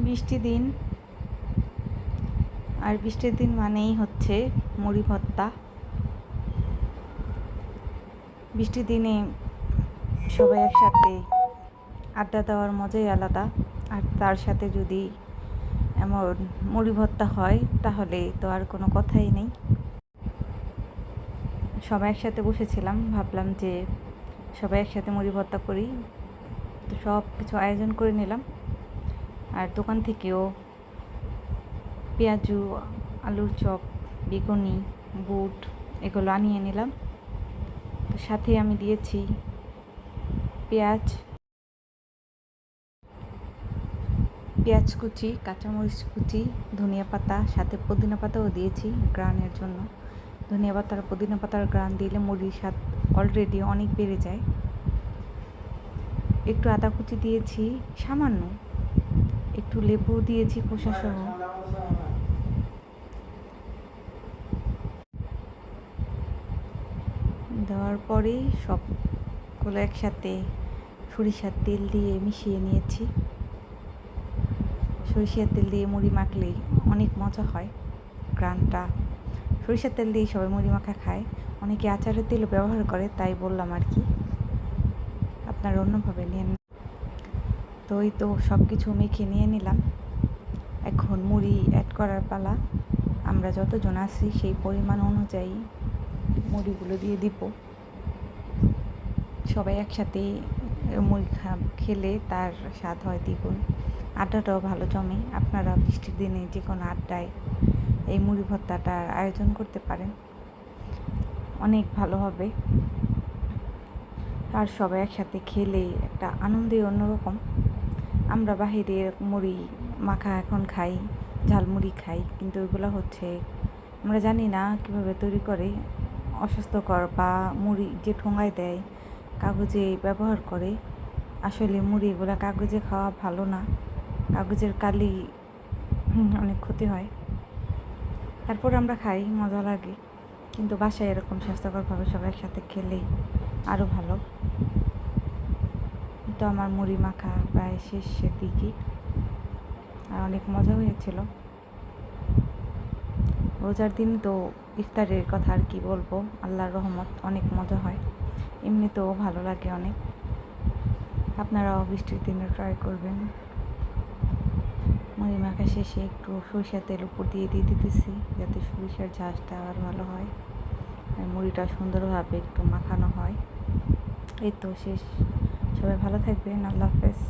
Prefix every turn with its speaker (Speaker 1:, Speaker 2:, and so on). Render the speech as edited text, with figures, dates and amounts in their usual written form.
Speaker 1: বৃষ্টি দিন, আর বৃষ্টির দিন মানেই হচ্ছে মুড়ি ভর্তা। বৃষ্টির দিনে সবাই একসাথে আড্ডা দেওয়ার মজাই আলাদা, আর তার সাথে যদি এমন মুড়ি ভর্তা হয় তাহলে তো আর কোনো কথাই নেই। সবাই একসাথে বসেছিলাম, ভাবলাম যে সবাই একসাথে মুড়ি ভর্তা করি, তো সব কিছু আয়োজন করে নিলাম। আর দোকান থেকেও পেঁয়াজু, আলুর চপ, বেগুনি, বুট এগুলো আনিয়ে নিলাম। তো সাথে আমি দিয়েছি পেঁয়াজ কুচি, কাঁচামরিচ কুচি, ধনিয়া পাতা, সাথে পুদিনা পাতাও দিয়েছি গ্রানের জন্য। ধনিয়া পাতার পুদিনা পাতার গ্রান দিলে মুড়ির স্বাদ অলরেডি অনেক বেড়ে যায়। একটু আদা কুচি দিয়েছি সামান্য, একটু লেবু দিয়েছি খোসা সহ। দেওয়ার পরে সবগুলো একসাথে সরিষার তেল দিয়ে মিশিয়ে নিয়েছি। সরিষার তেল দিয়ে মুড়ি মাখলে অনেক মজা হয়। গ্রানটা সরিষার তেল দিয়ে সবাই মুড়ি মাখা খায়, অনেকে আচারের তেলও ব্যবহার করে, তাই বললাম আর কি, আপনারা অন্যভাবে নেন। তো এই তো সব কিছু মেখে নিয়ে নিলাম। এখন মুড়ি অ্যাড করার পালা। আমরা যতজন আছি সেই পরিমাণ অনুযায়ী মুড়িগুলো দিয়ে দিব। সবাই একসাথে মুড়ি খেলে তার স্বাদ হয় দ্বিগুণ, আড্ডাটাও ভালো জমে। আপনারা বৃষ্টির দিনে যে কোনো আড্ডায় এই মুড়ি ভর্তাটার আয়োজন করতে পারেন, অনেক ভালো হবে। আর সবাই একসাথে খেলে একটা আনন্দই অন্যরকম। আমরা বাহিরে মুড়ি মাখা এখন খাই, ঝালমুড়ি খাই, কিন্তু ওইগুলো হচ্ছে আমরা জানি না কীভাবে তৈরি করে, অস্বাস্থ্যকর, বা মুড়ি যে ঠোঙায় দেয় কাগজে ব্যবহার করে। আসলে মুড়ি এগুলো কাগজে খাওয়া ভালো না, কাগজের কালি অনেক ক্ষতি হয়। তারপর আমরা খাই, মজা লাগে, কিন্তু বাসায় এরকম স্বাস্থ্যকরভাবে সবাই একসাথে খেলেই আরও ভালো। তো আমার মুড়ি মাখা প্রায় শেষের দিকে, আর অনেক মজা হয়েছিল। রোজার দিন তো ইফতারের কথা আর কি বলবো, আল্লাহর রহমত, অনেক মজা হয়, এমনিতেও ভালো লাগে অনেক। আপনারাও বৃষ্টির দিনে ট্রাই করবেন। মুড়ি মাখা শেষে একটু সরিষার তেল উপর দিয়ে দিতেছি, যাতে সরিষার ঝাঁজটা আর ভালো হয়, আর মুড়িটা সুন্দরভাবে একটু মাখানো হয়। এই তো শেষ। সবাই ভালো থাকবেন, আল্লাহ হাফেজ।